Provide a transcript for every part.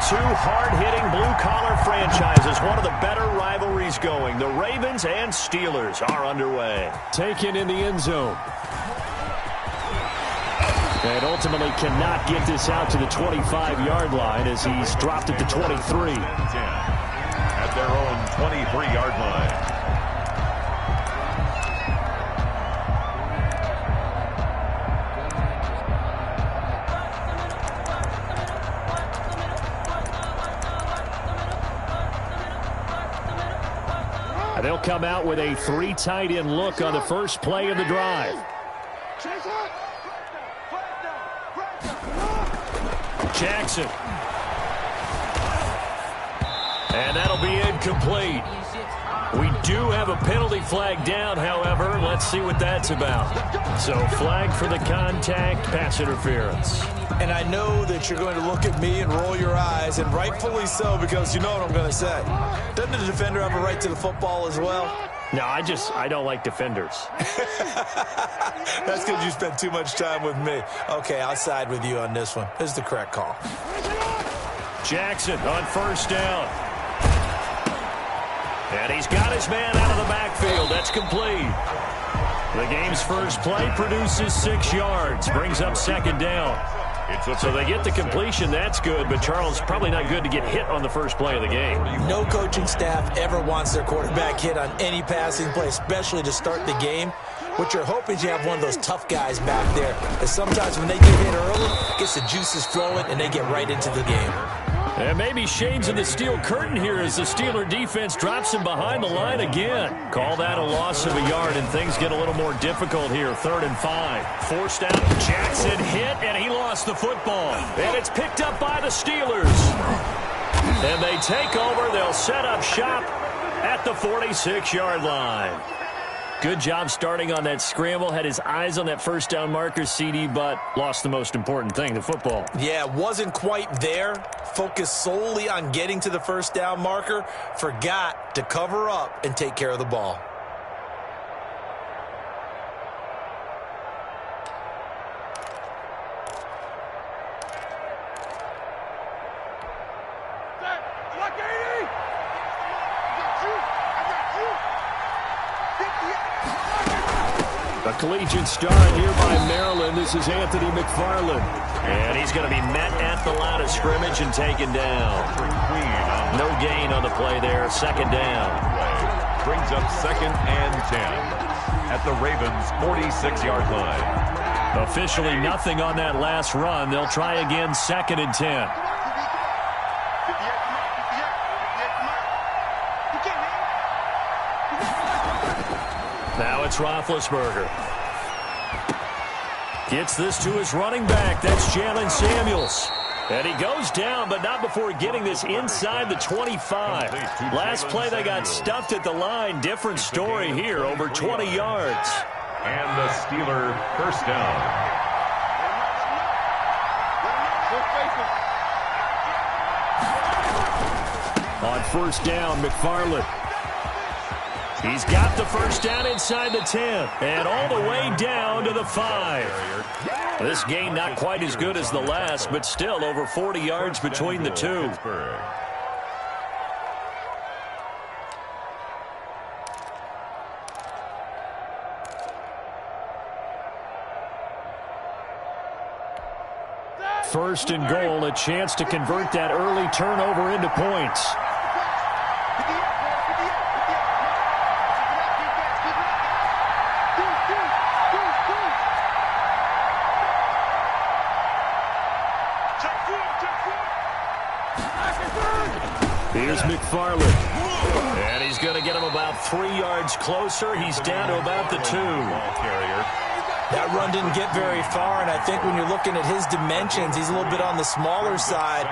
two hard-hitting blue-collar franchises. One of the better rivalries going. The Ravens and Steelers are underway. Taken in the end zone. And ultimately cannot get this out to the 25-yard line as he's dropped at the 23. At their own 23-yard line. They'll come out with a three tight end look on the first play of the drive. Jackson. And that'll be incomplete. We do have a penalty flag down, however. Let's see what that's about. So flag for the contact, pass interference. And I know that you're going to look at me and roll your eyes, and rightfully so, because you know what I'm going to say. Doesn't the defender have a right to the football as well? No, I don't like defenders. That's because you spent too much time with me. Okay, I'll side with you on this one. This is the correct call. Jackson on first down. And he's got his man out of the backfield. That's complete. The game's first play produces 6 yards. Brings up second down. So they get the completion. That's good. But, Charles, probably not good to get hit on the first play of the game. No coaching staff ever wants their quarterback hit on any passing play, especially to start the game. What you're hoping is you have one of those tough guys back there. Because sometimes when they get hit early, it gets the juices flowing, and they get right into the game. And maybe shades in the steel curtain here as the Steeler defense drops him behind the line again. Call that a loss of a yard, and things get a little more difficult here. 3rd and 5. Forced out. Jackson hit, and he lost the football. And it's picked up by the Steelers. And they take over. They'll set up shop at the 46-yard line. Good job starting on that scramble. Had his eyes on that first down marker, CD, but lost the most important thing, the football. Yeah, wasn't quite there. Focused solely on getting to the first down marker. Forgot to cover up and take care of the ball. A collegiate start here by Maryland. This is Anthony McFarland. And he's going to be met at the line of scrimmage and taken down. No gain on the play there. Second down. Brings up 2nd and 10 at the Ravens' 46-yard line. Officially nothing on that last run. They'll try again 2nd and 10. Now it's Roethlisberger. Gets this to his running back. That's Jalen Samuels. And he goes down, but not before getting this inside the 25. Last play they got stuffed at the line. Different story here, over 20 yards. And the Steeler first down. On first down, McFarland. He's got the first down inside the 10 and all the way down to the 5. This game not quite as good as the last, but still over 40 yards between the two. First and goal, a chance to convert that early turnover into points. Here's McFarland. And he's going to get him about 3 yards closer. He's down to about the 2. That run didn't get very far, and I think when you're looking at his dimensions, he's a little bit on the smaller side.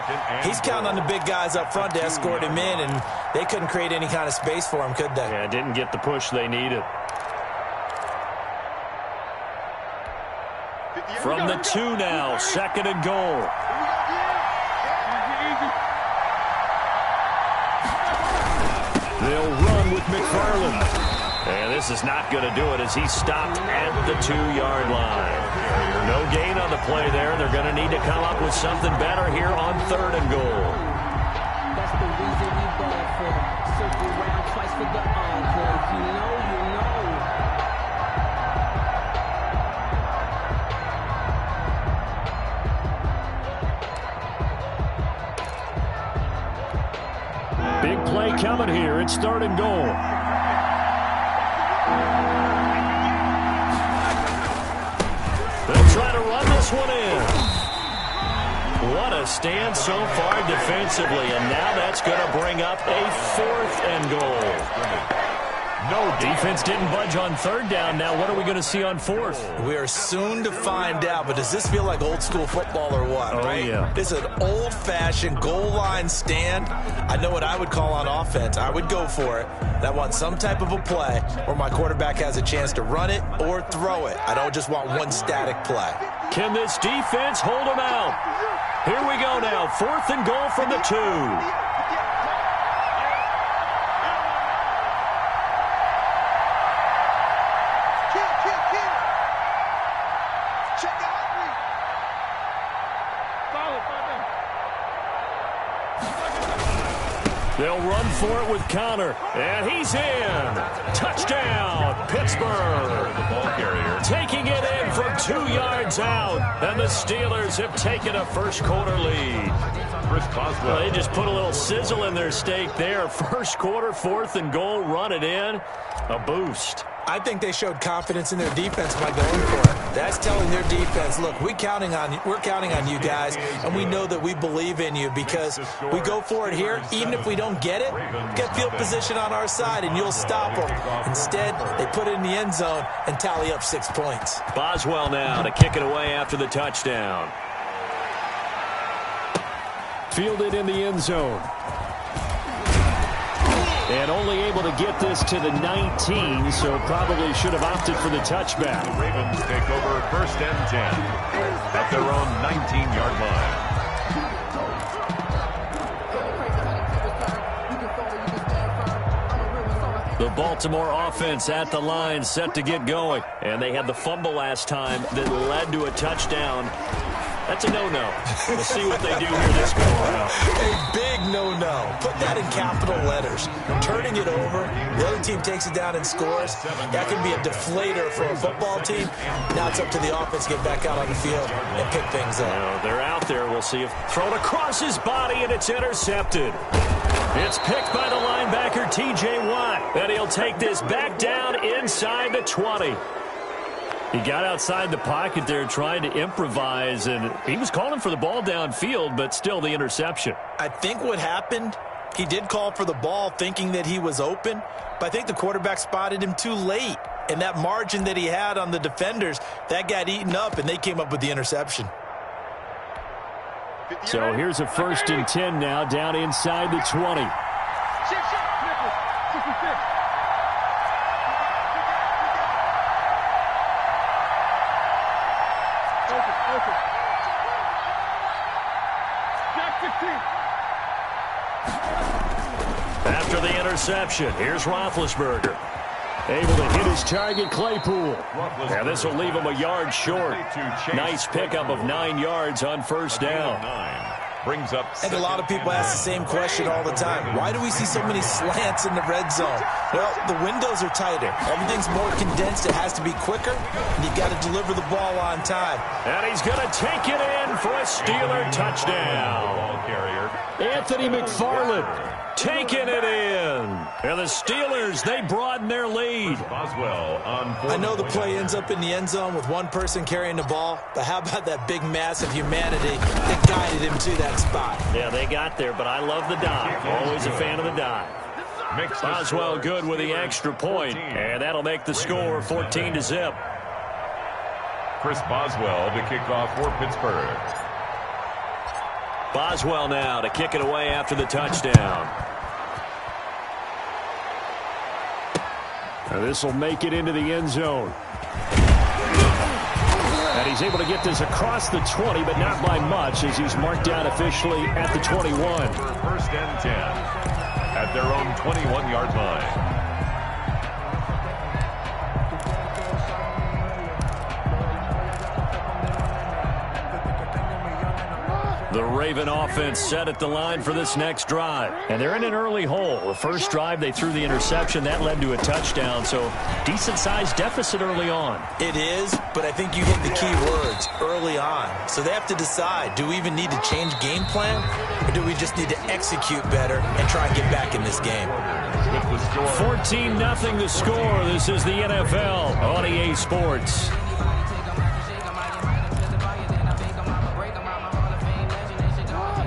He's counting on the big guys up front to escort him in, and they couldn't create any kind of space for him, could they? Yeah, didn't get the push they needed. From the 2 now, 2nd and goal. They'll run with McFarland. And this is not going to do it as he's stopped at the 2-yard line. No gain on the play there. They're going to need to come up with something better here on 3rd and goal. Circle round twice for the encore. If you know, you know. Big play coming here. It's 3rd and goal. They'll try to run this one in. What a stand so far defensively, and now that's going to bring up a 4th and goal. No defense didn't budge on 3rd down. Now what are we going to see on 4th? We are soon to find out, but does this feel like old school football or what? Oh, right? Yeah. This is an old-fashioned goal line stand. I know what I would call on offense. I would go for it. And I want some type of a play where my quarterback has a chance to run it or throw it. I don't just want one static play. Can this defense hold them out? Here we go now. 4th and goal from the 2. They'll run for it with Connor, and he's in. Touchdown, Pittsburgh. The ball carrier. Taking it in from 2 yards out, and the Steelers have taken a first-quarter lead. Chris Boswell. Well, they just put a little sizzle in their steak there. First quarter, 4th and goal, run it in. A boost. I think they showed confidence in their defense by going for it. That's telling their defense, look, we're counting on you guys, and we know that we believe in you because we go for it here. Even if we don't get it, get field position on our side, and you'll stop them. Instead, they put it in the end zone and tally up 6 points. Boswell now to kick it away after the touchdown. Fielded in the end zone. And only able to get this to the 19, so probably should have opted for the touchback. The Ravens take over 1st and 10 at their own 19-yard line. The Baltimore offense at the line, set to get going. And they had the fumble last time that led to a touchdown. That's a no-no. We'll see what they do here this go-around. A big no-no. Put that in capital letters. Turning it over, the other team takes it down and scores. That can be a deflator for a football team. Now it's up to the offense to get back out on the field and pick things up. Well, they're out there. We'll see if thrown across his body, and it's intercepted. It's picked by the linebacker, T.J. Watt. And he'll take this back down inside the 20. He got outside the pocket there trying to improvise, and he was calling for the ball downfield, but still the interception. I think what happened, he did call for the ball thinking that he was open, but I think the quarterback spotted him too late. And that margin that he had on the defenders, that got eaten up, and they came up with the interception. So here's a 1st and 10 now, down inside the 20. After the interception, here's Roethlisberger. Able to hit his target, Claypool. And this will leave him a yard short. Nice pickup of 9 yards on 1st down. Brings up. And a lot of people ask the same question all the time. Why do we see so many slants in the red zone? Well, the windows are tighter. Everything's more condensed. It has to be quicker, and you've got to deliver the ball on time. And he's going to take it in for a Steeler touchdown. Ball carrier. Anthony McFarland taking it in. And the Steelers, they broaden their lead. Boswell on. I know the play ends up in the end zone with one person carrying the ball, but how about that big mass of humanity that guided him to that spot? Yeah, they got there, but I love the dive. Always a fan of the dive. Boswell good with the extra point, and that'll make the score 14-0. Chris Boswell to kick off for Pittsburgh. Boswell now to kick it away after the touchdown. This will make it into the end zone. And he's able to get this across the 20, but not by much, as he's marked down officially at the 21. 1st and 10 at their own 21-yard line. The Raven offense set at the line for this next drive. And they're in an early hole. The first drive, they threw the interception. That led to a touchdown, so decent-sized deficit early on. It is, but I think you hit the key words, early on. So they have to decide, do we even need to change game plan, or do we just need to execute better and try and get back in this game? 14-0 the score. This is the NFL on EA Sports.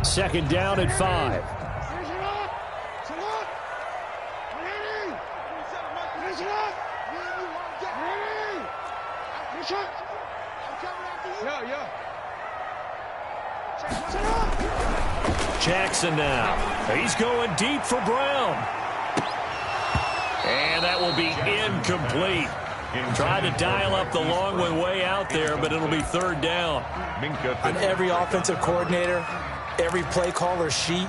Second down at 5. Jackson now. He's going deep for Brown. And that will be incomplete. Tried to dial up the long way out there, but it'll be third down. On every offensive coordinator, every play caller sheet,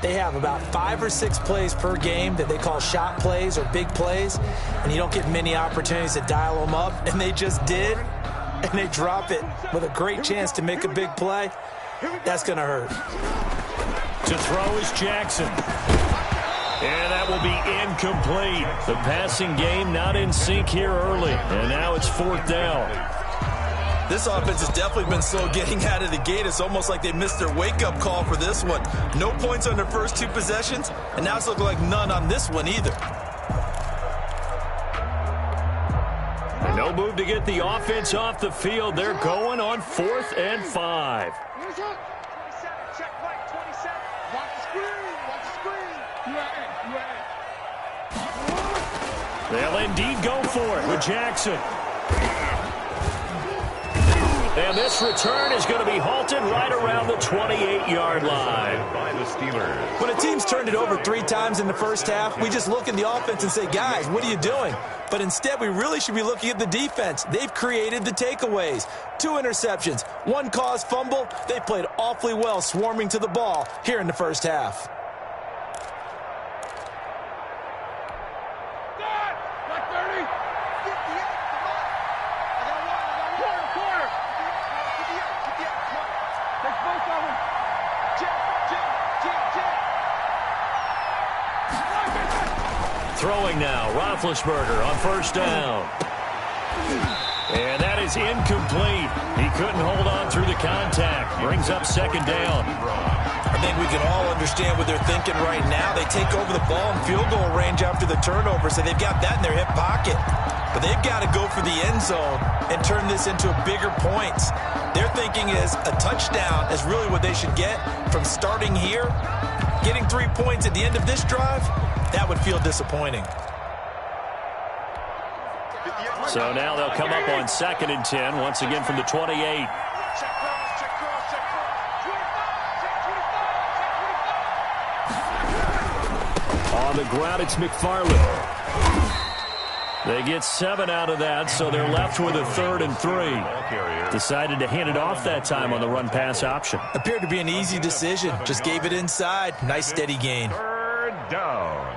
they have about 5 or 6 plays per game that they call shot plays or big plays, and you don't get many opportunities to dial them up, and they just did, and they drop it with a great chance to make a big play. That's going to hurt. To throw is Jackson. And that will be incomplete. The passing game not in sync here early, and now it's fourth down. This offense has definitely been slow getting out of the gate. It's almost like they missed their wake-up call for this one. No points on their first 2 possessions, and now it's looking like none on this one either. And no move to get the offense off the field. They're going on 4th and 5. They'll indeed go for it with Jackson. And this return is going to be halted right around the 28-yard line. By the Steelers. When a team's turned it over 3 times in the first half, we just look at the offense and say, guys, what are you doing? But instead, we really should be looking at the defense. They've created the takeaways. 2 interceptions, 1 caused fumble. They played awfully well swarming to the ball here in the first half. Throwing now, Roethlisberger on first down. And that is incomplete. He couldn't hold on through the contact. Brings up second down. I think we can all understand what they're thinking right now. They take over the ball in field goal range after the turnover, so they've got that in their hip pocket. But they've got to go for the end zone and turn this into bigger points. Their thinking is a touchdown is really what they should get from starting here. Getting 3 points at the end of this drive, that would feel disappointing. So now they'll come up on 2nd and 10, once again from the 28. On the ground, it's McFarland. They get 7 out of that, so they're left with a 3rd and 3. Decided to hand it off that time on the run-pass option. Appeared to be an easy decision. Just gave it inside. Nice steady gain. 3rd down.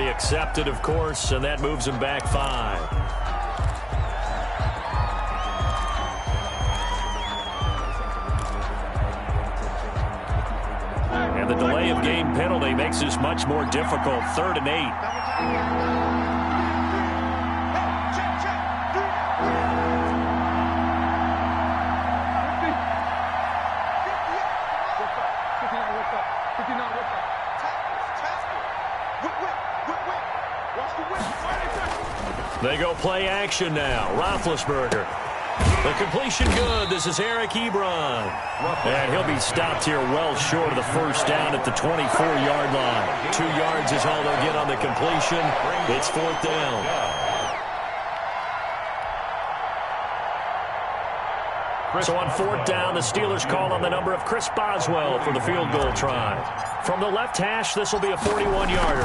Accepted, of course, and that moves him back 5. And the delay of game penalty makes this much more difficult. 3rd and 8. They go play action now. Roethlisberger. The completion good. This is Eric Ebron. And he'll be stopped here well short of the first down at the 24-yard line. 2 yards is all they'll get on the completion. It's 4th down. So on 4th down, the Steelers call on the number of Chris Boswell for the field goal try. From the left hash, this will be a 41-yarder.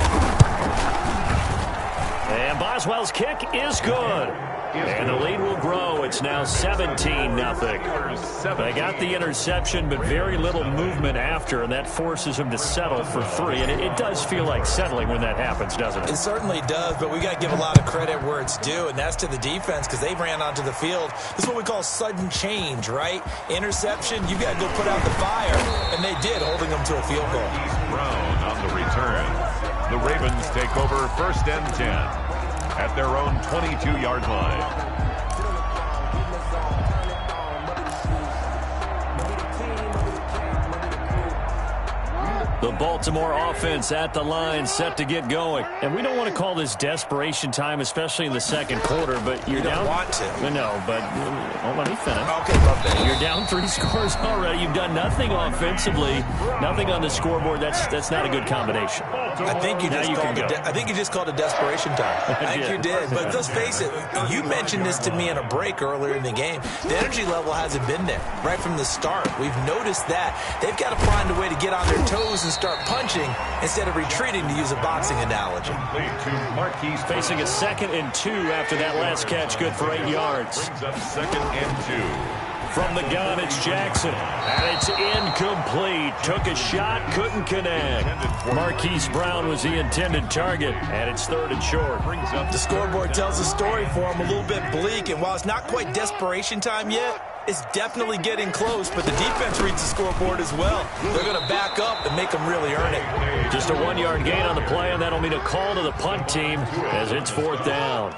And Boswell's kick is good. And the lead will grow. It's now 17-0. They got the interception, but very little movement after, and that forces him to settle for 3. And it does feel like settling when that happens, doesn't it? It certainly does, but we got to give a lot of credit where it's due, and that's to the defense because they ran onto the field. This is what we call sudden change, right? Interception, you got to go put out the fire, and they did, holding them to a field goal. Brown on the return. The Ravens take over 1st and 10. At their own 22-yard line. The Baltimore offense at the line, set to get going. And we don't want to call this desperation time, especially in the second quarter, but you're down. You don't want to. No, but let me finish. Okay, love that. You're down 3 scores already. You've done nothing offensively, nothing on the scoreboard. That's not a good combination. I think you just called it desperation time. I think you did. But let's face it, you mentioned this to me in a break earlier in the game. The energy level hasn't been there right from the start. We've noticed that. They've got to find a way to get on their toes and start punching instead of retreating, to use a boxing analogy. Facing a 2nd and 2 after that last catch, good for 8 yards. Brings up 2nd and 2. From the gun, it's Jackson. And it's incomplete. Took a shot, couldn't connect. Marquise Brown was the intended target, and it's 3rd and short. The scoreboard tells a story for him, a little bit bleak, and while it's not quite desperation time yet, it's definitely getting close, but the defense reads the scoreboard as well. They're going to back up and make them really earn it. Just a 1-yard gain on the play, and that'll mean a call to the punt team as it's 4th down.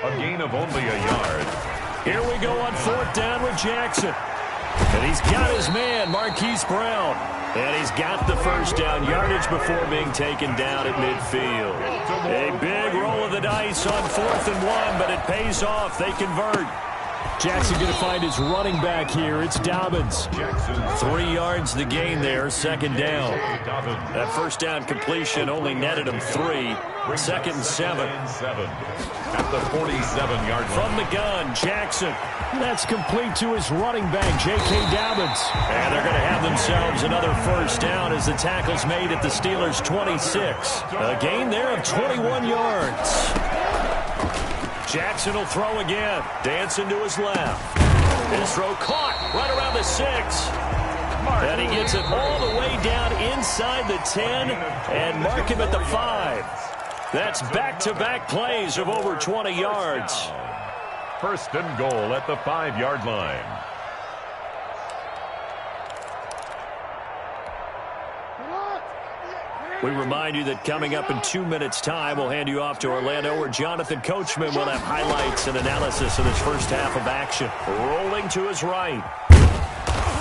A gain of only a yard. Here we go on 4th down with Jackson. And he's got his man, Marquise Brown. And he's got the 1st down yardage before being taken down at midfield. A big roll of the dice on 4th and 1, but it pays off. They convert. Jackson going to find his running back here. It's Dobbins. 3 yards the gain there, 2nd down. That 1st down completion only netted him 3. 2nd and 7. At the 47-yard line. From the gun, Jackson. That's complete to his running back, J.K. Dobbins. And they're going to have themselves another 1st down as the tackle's made at the Steelers' 26. A gain there of 21 yards. Jackson will throw again. Dancing to his left. His throw caught right around the 6. And he gets it all the way down inside the 10 and mark him at the 5. That's back-to-back plays of over 20 yards. 1st and goal at the 5-yard line. We remind you that coming up in 2 minutes' time, we'll hand you off to Orlando, where Jonathan Coachman will have highlights and analysis of this first half of action. Rolling to his right.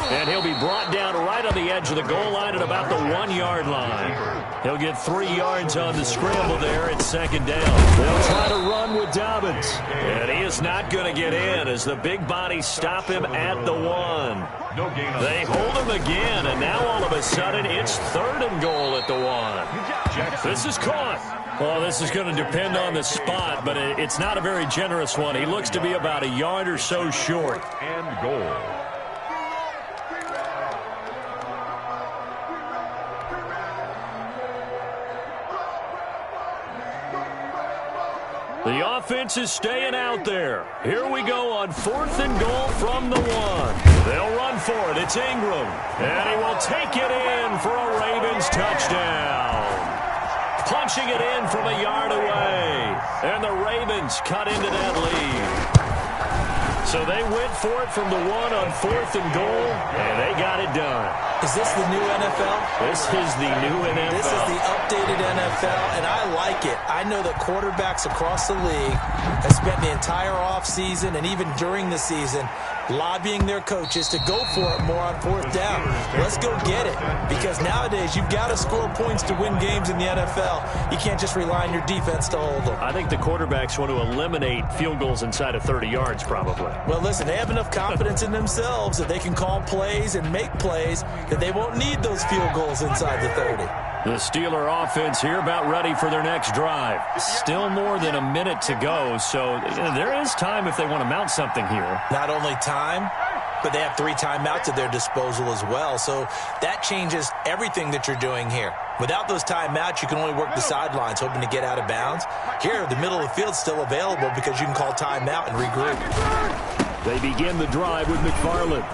And he'll be brought down right on the edge of the goal line at about the 1-yard line. He'll get 3 yards on the scramble there at 2nd down. They'll try to run with Dobbins. And he is not going to get in as the big bodies stop him at the 1. They hold him again, and now all of a sudden it's 3rd and goal at the 1. This is caught. Well, this is going to depend on the spot, but it's not a very generous one. He looks to be about a yard or so short. And goal. The offense is staying out there. Here we go on 4th and goal from the 1. They'll run for it. It's Ingram. And he will take it in for a Ravens touchdown. Punching it in from a yard away. And the Ravens cut into that lead. So they went for it from the 1 on 4th and goal, and they got it done. Is this the new NFL? This is the new NFL. This is the updated NFL, and I like it. I know that quarterbacks across the league have spent the entire offseason and even during the season lobbying their coaches to go for it more on 4th down. Let's go get it, because nowadays you've got to score points to win games in the NFL. You can't just rely on your defense to hold them. I think the quarterbacks want to eliminate field goals inside of 30 yards probably. Well, listen, they have enough confidence in themselves that they can call plays and make plays that they won't need those field goals inside the 30. The Steeler offense here about ready for their next drive. Still more than a minute to go, so there is time if they want to mount something here. Not only time, But they have 3 timeouts at their disposal as well, so that changes everything that you're doing here. Without those timeouts, you can only work the sidelines, hoping to get out of bounds. Here, the middle of the field's still available because you can call timeout and regroup. They begin the drive with McFarland.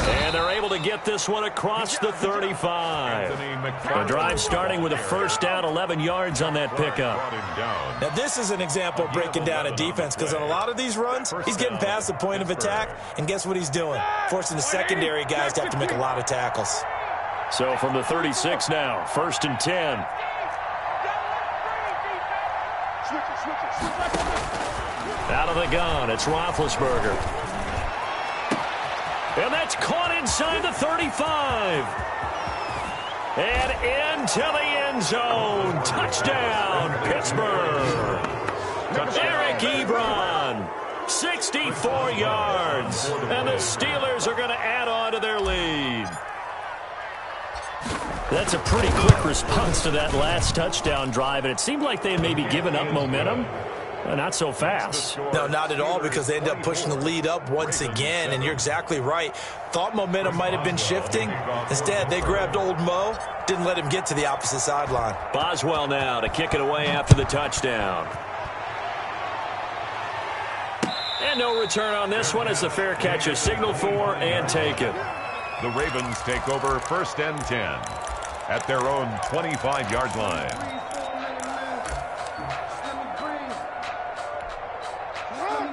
And they're able to get this one across the 35. The drive starting with a first down, 11 yards on that pickup. Now, this is an example of breaking down a defense because on a lot of these runs, he's getting past the point of attack, and guess what he's doing? Forcing the secondary guys to have to make a lot of tackles. So from the 36 now, 1st and 10. Out of the gun, it's Roethlisberger. And that's caught inside the 35. And into the end zone. Touchdown, Pittsburgh. Eric Ebron, 64 yards. And the Steelers are going to add on to their lead. That's a pretty quick response to that last touchdown drive, and it seemed like they had maybe given up momentum. Not so fast. No, not at all, because they end up pushing the lead up once again, and you're exactly right. Thought momentum might have been shifting. Instead, they grabbed old Mo, didn't let him get to the opposite sideline. Boswell now to kick it away after the touchdown. And no return on this one as the fair catch is signaled for and taken. The Ravens take over 1st and 10 at their own 25-yard line.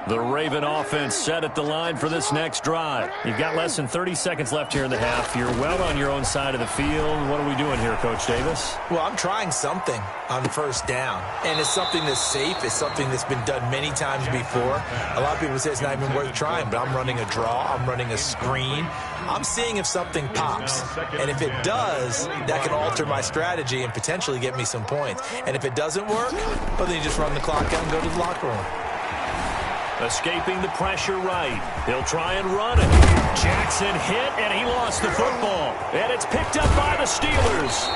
The Raven offense set at the line for this next drive. You've got less than 30 seconds left here in the half. You're well on your own side of the field. What are we doing here, Coach Davis? Well, I'm trying something on 1st down, and it's something that's safe. It's something that's been done many times before. A lot of people say it's not even worth trying, but I'm running a draw. I'm running a screen. I'm seeing if something pops, and if it does, that can alter my strategy and potentially get me some points. And if it doesn't work, well, then you just run the clock out and go to the locker room. Escaping the pressure right. He'll try and run it. Jackson hit, and he lost the football. And it's picked up by the Steelers.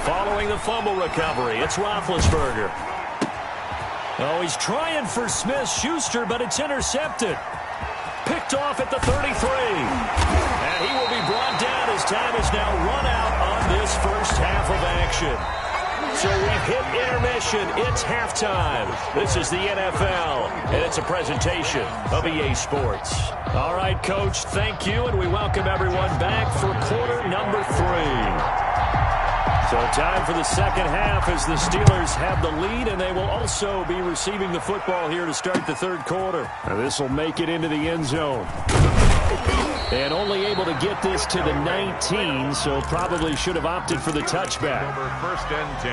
Following the fumble recovery, it's Roethlisberger. Oh, he's trying for Smith-Schuster, but it's intercepted. Picked off at the 33. And he will be brought down as time is now run out on this first half of action. So we've hit intermission. It's halftime. This is the NFL, and it's a presentation of EA Sports. All right, Coach, thank you, and we welcome everyone back for quarter number 3. So time for the second half as the Steelers have the lead, and they will also be receiving the football here to start the third quarter. Now this will make it into the end zone. And only able to get this to the 19, so probably should have opted for the touchback. Over 1st and 10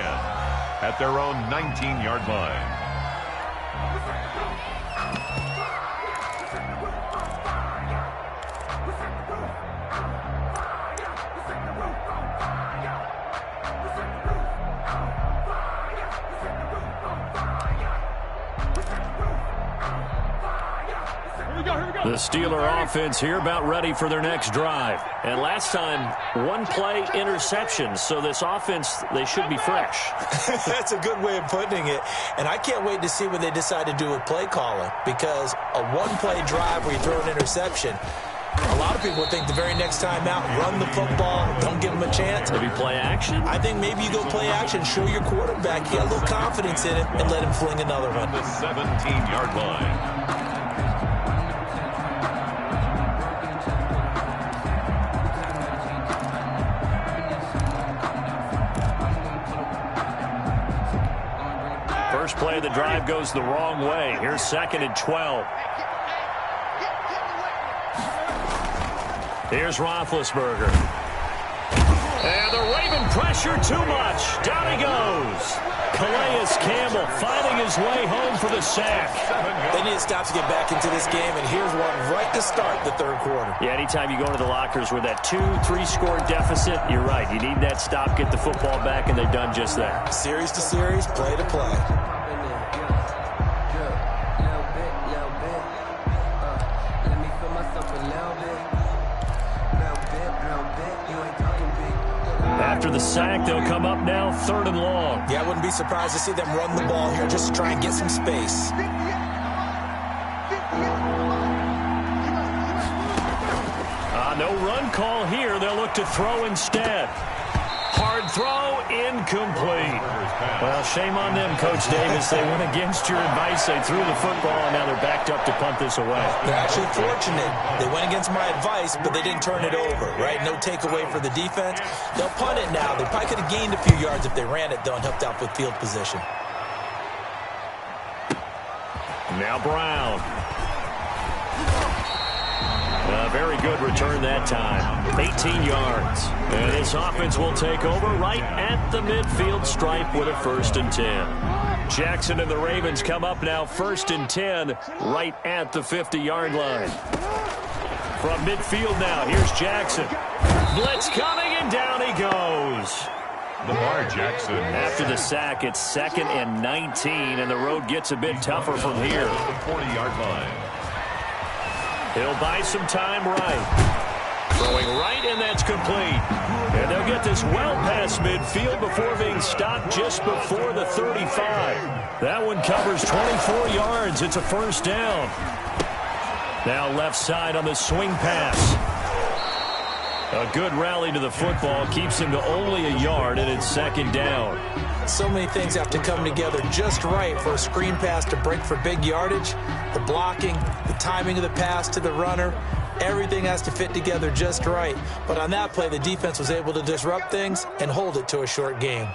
at their own 19-yard line. The Steeler offense here about ready for their next drive. And last time, one-play interception. So this offense, they should be fresh. That's a good way of putting it. And I can't wait to see what they decide to do with play calling. Because a one-play drive where you throw an interception, a lot of people think the very next time out, run the football, don't give them a chance. Maybe play action? I think maybe you go play action, show your quarterback, you got a little confidence in it, and let him fling another one. The 17-yard line. First play of the drive goes the wrong way. Here's 2nd and 12. Here's Roethlisberger. And the Raven pressure too much. Down he goes. Calais Campbell finding his way home for the sack. They need to stop to get back into this game, and here's one right to start the third quarter. Yeah, anytime you go into the lockers with that 2-3 score deficit, you're right. You need that stop, get the football back, and they've done just that. Series to series, play to play. After the sack, they'll come up now 3rd and long. Yeah, I wouldn't be surprised to see them run the ball here just to try and get some space. No run call here. They'll look to throw instead. Hard throw, incomplete. Well, shame on them, Coach Davis. They went against your advice. They threw the football, and now they're backed up to punt this away. They're actually fortunate. They went against my advice, but they didn't turn it over, right? No takeaway for the defense. They'll punt it now. They probably could have gained a few yards if they ran it, though, and helped out with field position. Now Brown. A very good return that time. 18 yards. And this offense will take over right at the midfield stripe with a 1st and 10. Jackson and the Ravens come up now 1st and 10 right at the 50-yard line. From midfield now, here's Jackson. Blitz coming, and down he goes. Lamar Jackson. After the sack, it's 2nd and 19, and the road gets a bit tougher from here. The 40-yard line. He'll buy some time right. Throwing right, and that's complete. And they'll get this well past midfield before being stopped just before the 35. That one covers 24 yards. It's a 1st down. Now left side on the swing pass. A good rally to the football keeps him to only a yard, and it's 2nd down. So many things have to come together just right for a screen pass to break for big yardage. The blocking, the timing of the pass to the runner, everything has to fit together just right. But on that play, the defense was able to disrupt things and hold it to a short game.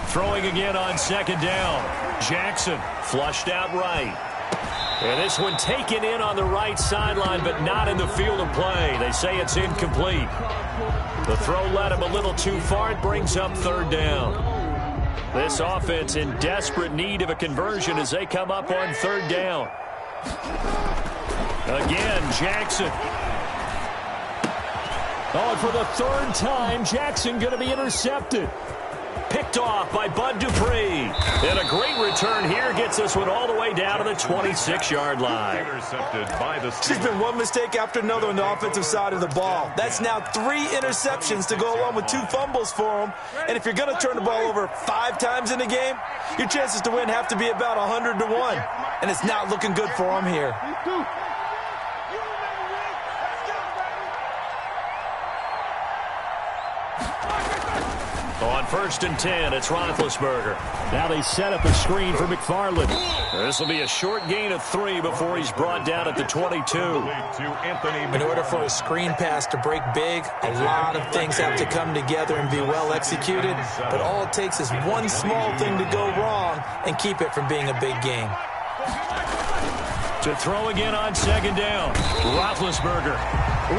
Throwing again on 2nd down. Jackson flushed out right. And this one taken in on the right sideline, but not in the field of play. They say it's incomplete. The throw led him a little too far. It brings up 3rd down. This offense in desperate need of a conversion as they come up on 3rd down. Again, Jackson. Oh, and for the 3rd time, Jackson going to be intercepted. Picked off by Bud Dupree. And a great return here gets this one all the way down to the 26-yard line. Intercepted by the There's been one mistake after another on the offensive side of the ball. That's now 3 interceptions to go along with 2 fumbles for them. And if you're going to turn the ball over 5 times in a game, your chances to win have to be about 100 to 1. And it's not looking good for them here. On 1st and 10, it's Roethlisberger. Now they set up a screen for McFarland. This will be a short gain of 3 before he's brought down at the 22. In order for a screen pass to break big, a lot of things have to come together and be well executed. But all it takes is one small thing to go wrong and keep it from being a big game. To throw again on 2nd down. Roethlisberger.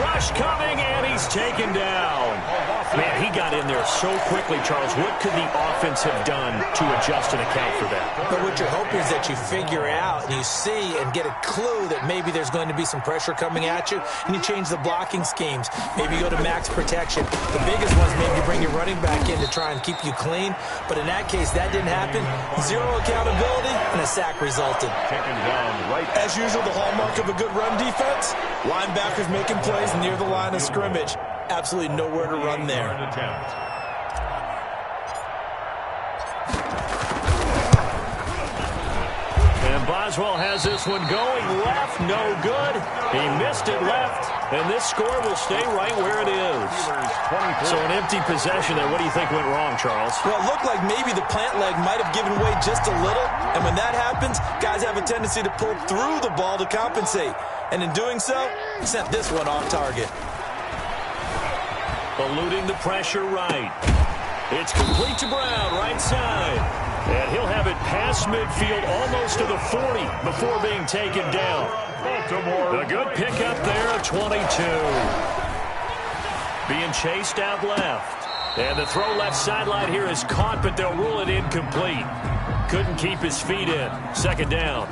Rush coming, and he's taken down. Man, he got in there so quickly, Charles. What could the offense have done to adjust and account for that? But what you're hoping is that you figure out and you see and get a clue that maybe there's going to be some pressure coming at you, and you change the blocking schemes. Maybe you go to max protection. The biggest one is maybe you bring your running back in to try and keep you clean. But in that case, that didn't happen. 0 accountability, and a sack resulted. Taken down right. As usual, the hallmark of a good run defense, linebackers making plays near the line of scrimmage. Absolutely nowhere to run there. And Boswell has this one going left, no good. He missed it left, and this score will stay right where it is. So an empty possession there. What do you think went wrong, Charles? Well, it looked like maybe the plant leg might have given way just a little, and when that happens, guys have a tendency to pull through the ball to compensate. And in doing so, sent this one off target. Eluding the pressure right. It's complete to Brown, right side. And he'll have it past midfield almost to the 40 before being taken down. A good pickup there, 22. being chased out left. And the throw left sideline here is caught, but they'll rule it incomplete. Couldn't keep his feet in. Second down.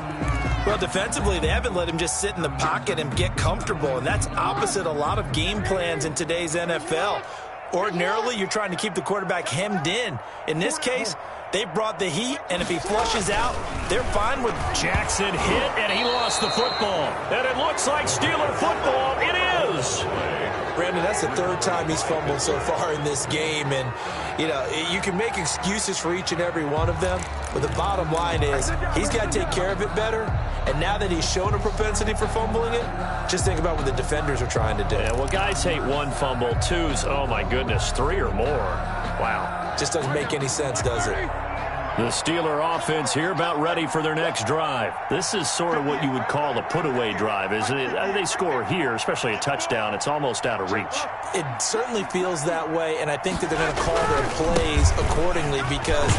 Well, defensively, they haven't let him just sit in the pocket and get comfortable, and that's opposite a lot of game plans in today's NFL. Ordinarily, you're trying to keep the quarterback hemmed in. In this case, they brought the heat, and if he flushes out, they're fine with Jackson hit, and he lost the football. And it looks like Steeler football. It is. Brandon, that's the third time he's fumbled so far in this game, and, you know, you can make excuses for each and every one of them, but the bottom line is he's got to take care of it better, and now that he's shown a propensity for fumbling it, just think about what the defenders are trying to do. Yeah, well, guys hate one fumble, twos, oh my goodness, three or more. Wow. Just doesn't make any sense, does it? The Steeler offense here about ready for their next drive. This is sort of what you would call a put-away drive, isn't it? They score here, especially a touchdown. It's almost out of reach. It certainly feels that way, and I think that they're going to call their plays accordingly because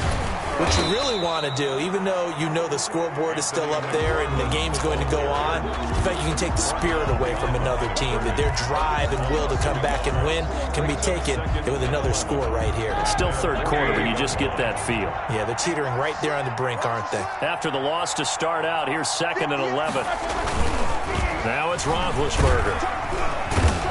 what you really want to do, even though you know the scoreboard is still up there and the game's going to go on, in fact, you can take the spirit away from another team, that their drive and will to come back and win can be taken with another score right here. It's still third quarter, but you just get that feel. Yeah, they're teetering right there on the brink, aren't they? After the loss to start out, here's 2nd and 11. Now it's Roethlisberger.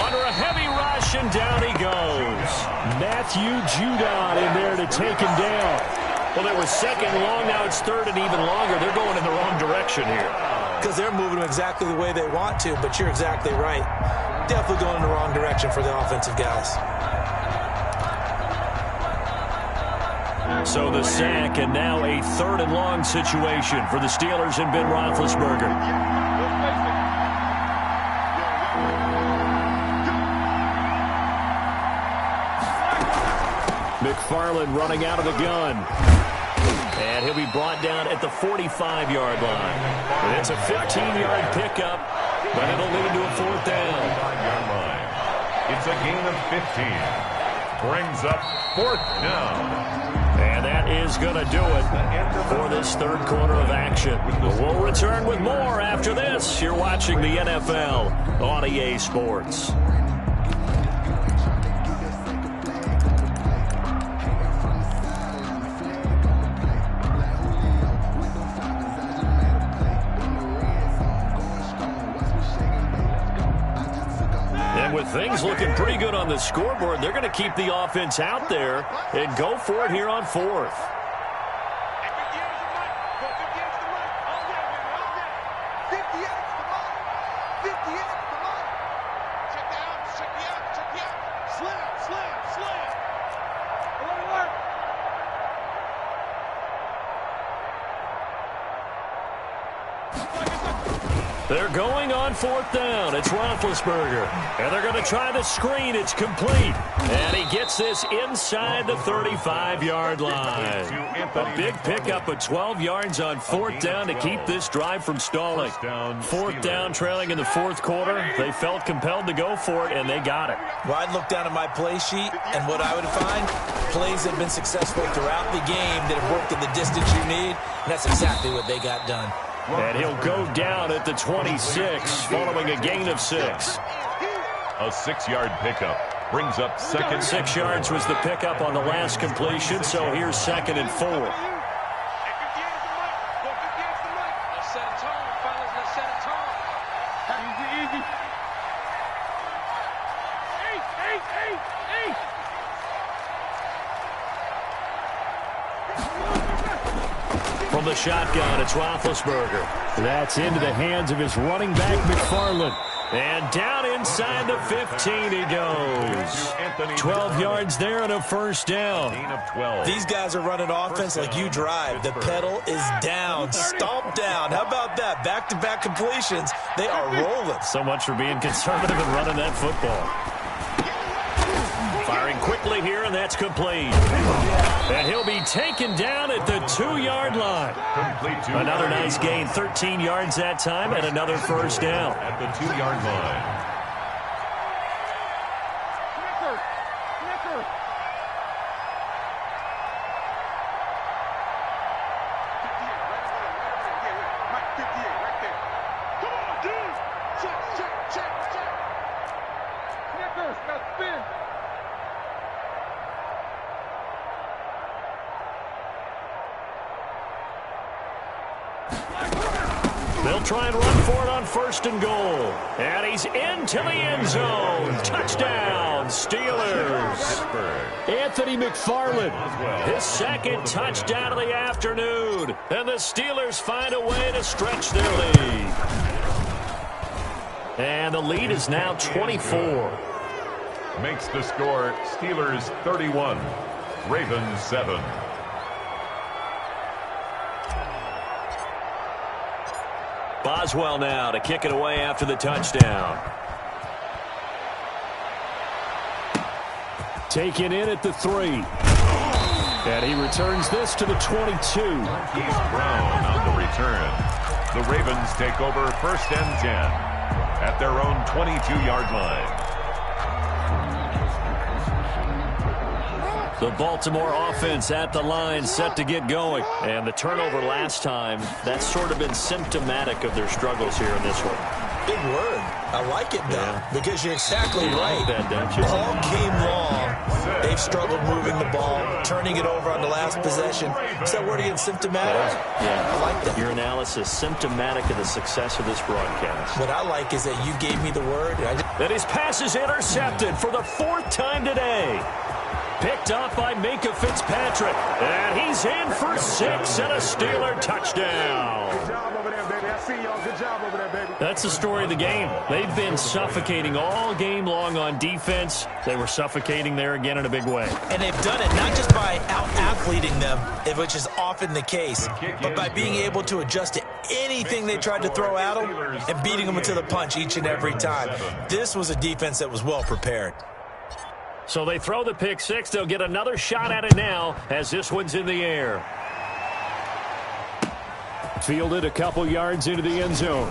Under a heavy rush, and down he goes. Matthew Judon in there to take him down. Well, it was 2nd and long. Now it's 3rd and even longer. They're going in the wrong direction here. Because they're moving them exactly the way they want to, but you're exactly right. Definitely going in the wrong direction for the offensive guys. So the sack, and now a 3rd and long situation for the Steelers and Ben Roethlisberger. McFarland running out of the gun. And he'll be brought down at the 45-yard line. And it's a 15-yard pickup, but it'll lead to a 4th down. It's a gain of 15. Brings up 4th down. And that is going to do it for this third quarter of action. We'll return with more after this. You're watching the NFL on EA Sports. With things looking pretty good on the scoreboard, they're going to keep the offense out there and go for it here on 4th. They're going on 4th down. It's Roethlisberger. And they're going to try the screen. It's complete. And he gets this inside the 35-yard line. A big pickup of 12 yards on 4th down to keep this drive from stalling. 4th down, trailing in the 4th quarter. They felt compelled to go for it, and they got it. Well, I'd look down at my play sheet, and what I would find, plays that have been successful throughout the game that have worked in the distance you need, and that's exactly what they got done. And he'll go down at the 26, following a gain of 6. A 6-yard pickup brings up 2nd. 6 yards was the pickup on the last completion, so here's 2nd and 4. From the shotgun, it's Roethlisberger. That's into the hands of his running back, McFarland. And down inside the 15 he goes. 12 yards there and a 1st down. These guys are running offense like you drive. The pedal is down, stomped down. How about that? Back-to-back completions. They are rolling. So much for being conservative and running that football. Firing quickly here, and that's complete. And he'll be taken down at the 2-yard line. Another nice gain, 13 yards that time, and another 1st down. At the 2-yard line. try and run for it on 1st and goal. And he's into the end zone. Touchdown, Steelers. Anthony McFarland. His 2nd touchdown of the afternoon. And the Steelers find a way to stretch their lead. And the lead is now 24. Makes the score Steelers 31, Ravens 7. Boswell now to kick it away after the touchdown. Taken in at the 3. And he returns this to the 22. He's Brown on the return. The Ravens take over 1st and 10 at their own 22-yard line. The Baltimore offense at the line, set to get going. And the turnover last time, that's sort of been symptomatic of their struggles here in this one. Big word. I like it, though, because you're exactly right. Like that, don't you? All game long, they've struggled moving the ball, turning it over on the last possession. Is that word again, symptomatic? Yeah. I like that. Your analysis, symptomatic of the success of this broadcast. What I like is that you gave me the word. And his pass is intercepted for the 4th time today. Picked off by Minka Fitzpatrick. And he's in for 6 and a Steeler touchdown. Good job over there, baby. I see y'all. Good job over there, baby. That's the story of the game. They've been suffocating all game long on defense. They were suffocating there again in a big way. And they've done it not just by out-athleting them, which is often the case, but by being able to adjust to anything they tried to throw at them and beating them into the punch each and every time. This was a defense that was well prepared. So they throw the pick 6. They'll get another shot at it now as this one's in the air. Fielded a couple yards into the end zone.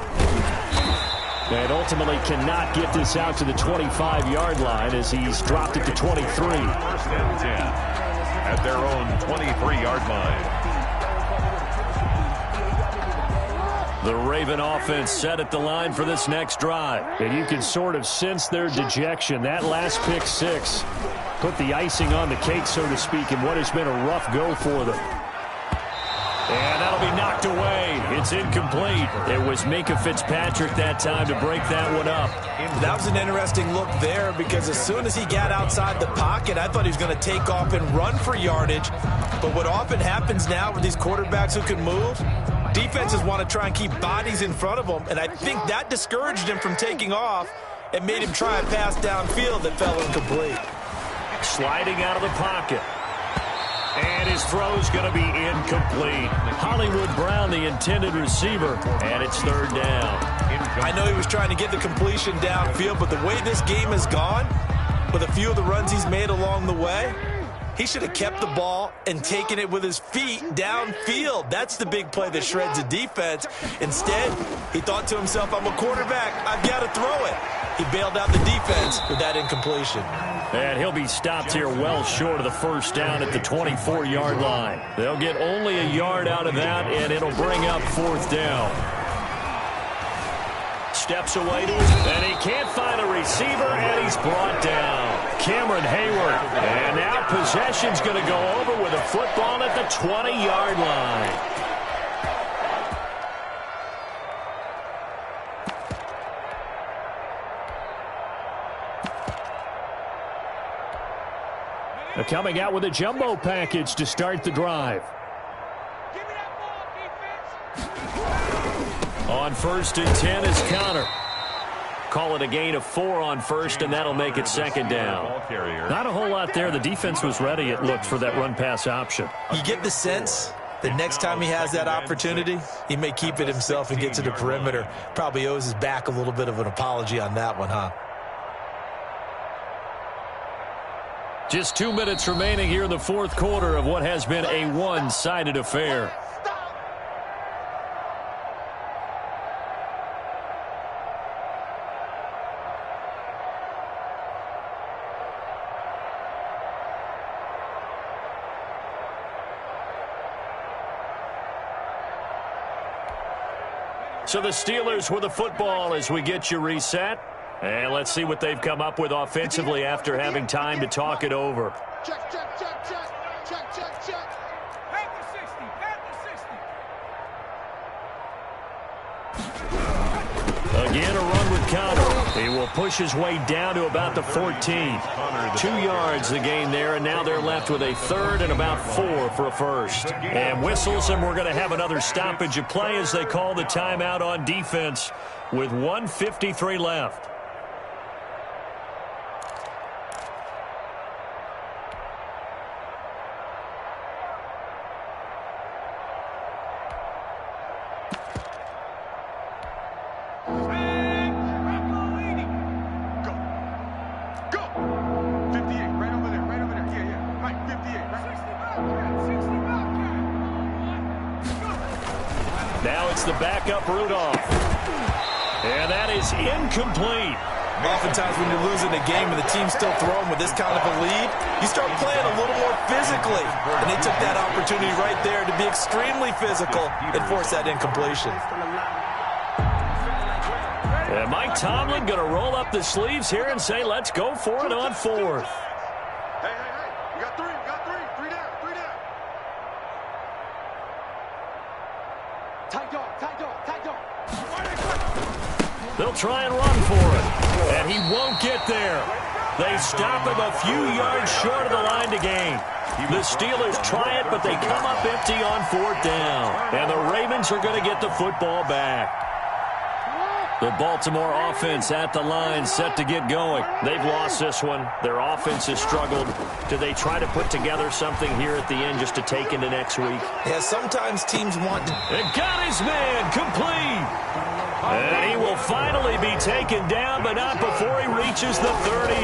And ultimately cannot get this out to the 25-yard line as he's dropped it to 23. 1st and 10 at their own 23-yard line. The Raven offense set at the line for this next drive. And you can sort of sense their dejection. That last pick 6 put the icing on the cake, so to speak, in what has been a rough go for them. And that'll be knocked away. It's incomplete. It was Minka Fitzpatrick that time to break that one up. That was an interesting look there because as soon as he got outside the pocket, I thought he was going to take off and run for yardage. But what often happens now with these quarterbacks who can move, defenses want to try and keep bodies in front of them, and I think that discouraged him from taking off and made him try a pass downfield that fell incomplete. Sliding out of the pocket. And his throw's going to be incomplete. Hollywood Brown, the intended receiver, and it's 3rd down. I know he was trying to get the completion downfield, but the way this game has gone, with a few of the runs he's made along the way, he should have kept the ball and taken it with his feet downfield. That's the big play that shreds the defense. Instead, he thought to himself, I'm a quarterback. I've got to throw it. He bailed out the defense with that incompletion. And he'll be stopped here well short of the 1st down at the 24-yard line. They'll get only a yard out of that, and it'll bring up 4th down. Steps away to his, and he can't find a receiver, and he's brought down. Cameron Hayward. And now possession's going to go over with a football at the 20-yard line. They're coming out with a jumbo package to start the drive. On 1st and 10 is Connor. Call it a gain of 4 on 1st, and that'll make it 2nd down. Not a whole lot there. The defense was ready, it looked, for that run-pass option. You get the sense that next time he has that opportunity, he may keep it himself and get to the perimeter. Probably owes his back a little bit of an apology on that one, huh? Just 2 minutes remaining here in the 4th quarter of what has been a one-sided affair. So the Steelers with the football as we get you reset. And let's see what they've come up with offensively after having time to talk it over. Check, check, check, check. Check, check, check. Back to 60. Back to 60. Again, a run with Connor. He will push his way down to about the 14. 2 yards the gain there, and now they're left with a third and about 4 for a first. And whistles, and we're going to have another stoppage of play as they call the timeout on defense with 1:53 left. Now it's the backup Rudolph. And that is incomplete. Oftentimes when you're losing a game and the team's still throwing with this kind of a lead, you start playing a little more physically. And they took that opportunity right there to be extremely physical and force that incompletion. And Mike Tomlin going to roll up the sleeves here and say, let's go for it on fourth. Hey, we got three. Three down. Tight dog. They'll try and run for it. And he won't get there. They stop him a few yards short of the line to gain. The Steelers try it, but they come up empty on 4th down. And the Ravens are going to get the football back. The Baltimore offense at the line, set to get going. They've lost this one. Their offense has struggled. Do they try to put together something here at the end just to take into next week? Yeah, sometimes teams want to... And got his man complete. And he will finally be taken down, but not before he reaches the 38.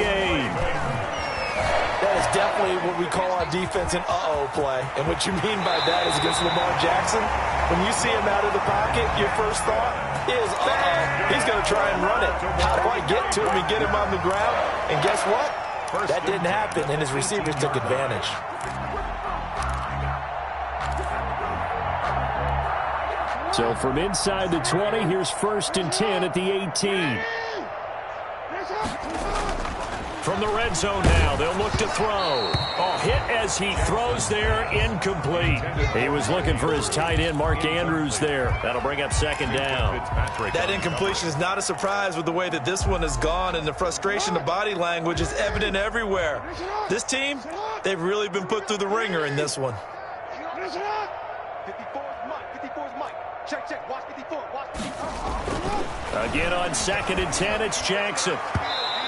That is definitely what we call on defense an uh-oh play. And what you mean by that is against Lamar Jackson, when you see him out of the pocket, your first thought is, he's going to try and run it. How do I get to him and get him on the ground? And guess what? That didn't happen, and his receivers took advantage. So from inside the 20, here's 1st and 10 at the 18. From the red zone now, they'll look to throw. Hit as he throws there, incomplete. He was looking for his tight end, Mark Andrews, there. That'll bring up 2nd down. That incompletion is not a surprise with the way that this one has gone, and the frustration of body language is evident everywhere. This team, they've really been put through the ringer in this one. 54's Mike. Check. Watch 54. Again on 2nd and 10, it's Jackson.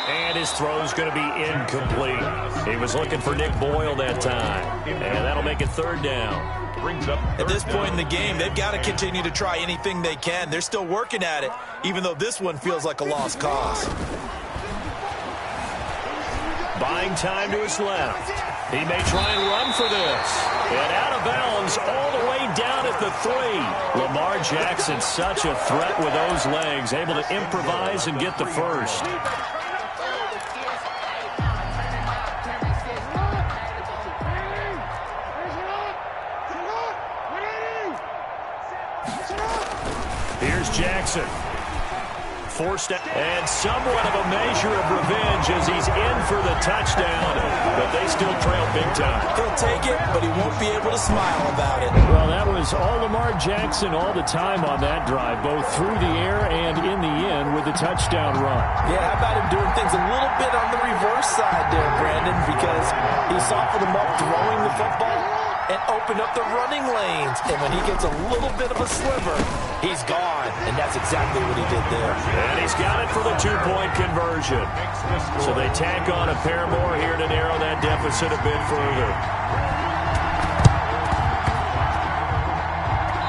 And his throw's going to be incomplete. He was looking for Nick Boyle that time. And that'll make it 3rd down. Brings up at this point in the game, they've got to continue to try anything they can. They're still working at it, even though this one feels like a lost cause. Buying time to his left. He may try and run for this. And out of bounds all the way down at the 3. Lamar Jackson, such a threat with those legs, able to improvise and get the first. Here's Jackson. Forced out, and somewhat of a measure of revenge as he's in for the touchdown, but they still trail big time. He'll take it, but he won't be able to smile about it. Well, that was all Lamar Jackson all the time on that drive, both through the air and in the end with the touchdown run. Yeah, how about him doing things a little bit on the reverse side there, Brandon, because he softened him up throwing the football and opened up the running lanes. And when he gets a little bit of a sliver, he's gone. And that's exactly what he did there. And he's got it for the 2-point conversion. So they tack on a pair more here to narrow that deficit a bit further.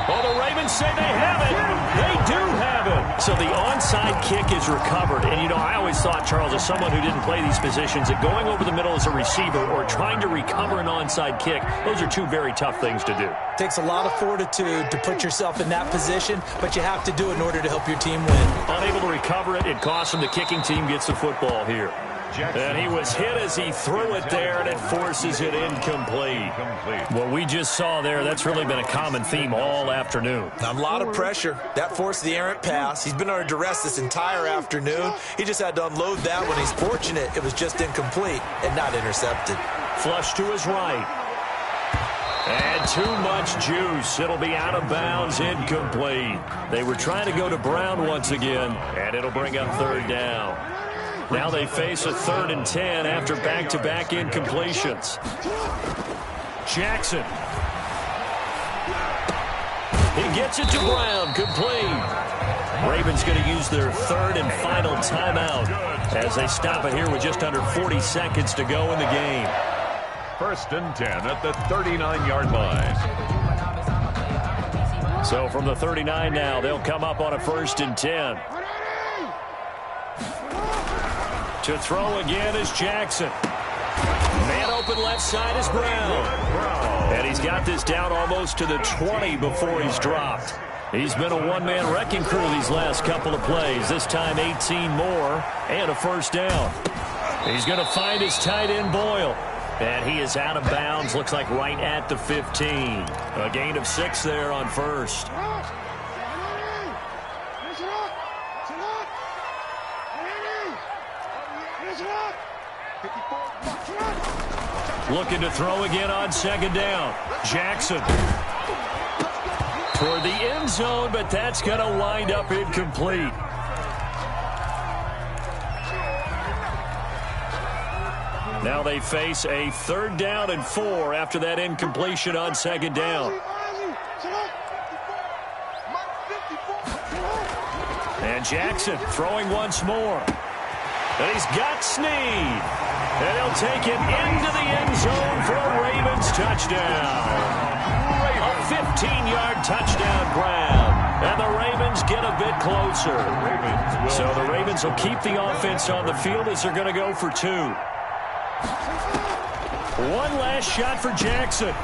Well, the Ravens say they have it. They do have it. So the onside kick is recovered. And, you know, I always thought, Charles, as someone who didn't play these positions, that going over the middle as a receiver or trying to recover an onside kick, those are two very tough things to do. Takes a lot of fortitude to put yourself in that position, but you have to do it in order to help your team win. Unable to recover it, it costs him. The kicking team gets the football here. And he was hit as he threw it there, and it forces it incomplete. What we just saw there, that's really been a common theme all afternoon. A lot of pressure. That forced the errant pass. He's been under duress this entire afternoon. He just had to unload that one. He's fortunate it was just incomplete and not intercepted. Flush to his right. And too much juice. It'll be out of bounds, incomplete. They were trying to go to Brown once again, and it'll bring up third down. Now they face a 3rd and 10 after back-to-back incompletions. Jackson. He gets it to Brown, complete. Ravens going to use their 3rd and final timeout as they stop it here with just under 40 seconds to go in the game. 1st and 10 at the 39-yard line. So from the 39 now, they'll come up on a 1st and 10. To throw again is Jackson. Man open left side is Brown. And he's got this down almost to the 20 before he's dropped. He's been a one-man wrecking crew these last couple of plays. This time 18 more and a 1st down. He's going to find his tight end Boyle. And he is out of bounds, looks like right at the 15. A gain of 6 there on 1st. Looking to throw again on 2nd down. Jackson. Toward the end zone, but that's going to wind up incomplete. Now they face a 3rd down and 4 after that incompletion on 2nd down. And Jackson throwing once more. And he's got Snead. And he'll take it into the end zone for a Ravens touchdown. A 15-yard touchdown grab. And the Ravens get a bit closer. So the Ravens will keep the offense on the field as they're going to go for 2. One last shot for Jackson.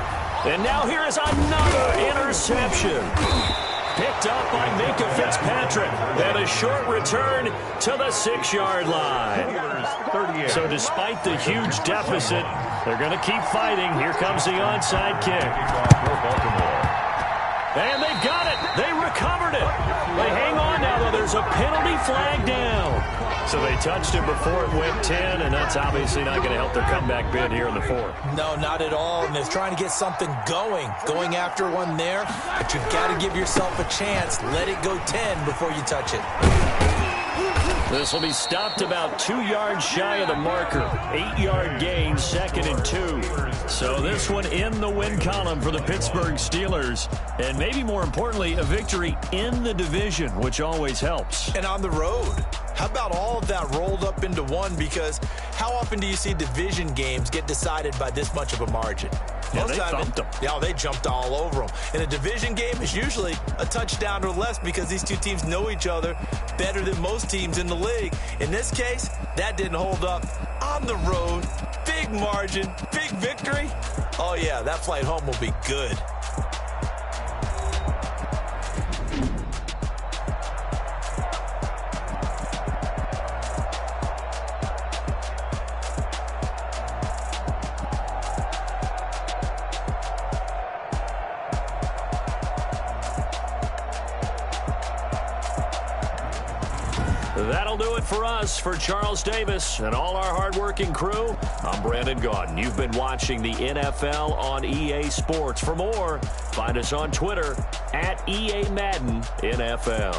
And now here is another interception. Picked up by Minka Fitzpatrick. And a short return to the 6-yard line. So despite the huge deficit, they're going to keep fighting. Here comes the onside kick. And they've got it. They recovered it. They hang on now, though. There's a penalty flag down. So they touched it before it went 10, and that's obviously not going to help their comeback bid here in the 4th. No, not at all. And they're trying to get something going after one there. But you've got to give yourself a chance. Let it go 10 before you touch it. This will be stopped about 2 yards shy of the marker. 8-yard gain, 2nd and 2. So this one in the win column for the Pittsburgh Steelers. And maybe more importantly, a victory in the division, which always helps. And on the road. How about all of that rolled up into one? Because how often do you see division games get decided by this much of a margin? Yeah, they thumped them. Yeah, they jumped all over them. In a division game, it's usually a touchdown or less because these two teams know each other better than most teams in the league. In this case, that didn't hold up. On the road, big margin, big victory. Oh, yeah, that flight home will be good. That'll do it for us. For Charles Davis and all our hardworking crew, I'm Brandon Gaudin. You've been watching the NFL on EA Sports. For more, find us on Twitter at EA Madden NFL.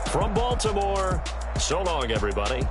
From Baltimore, so long, everybody.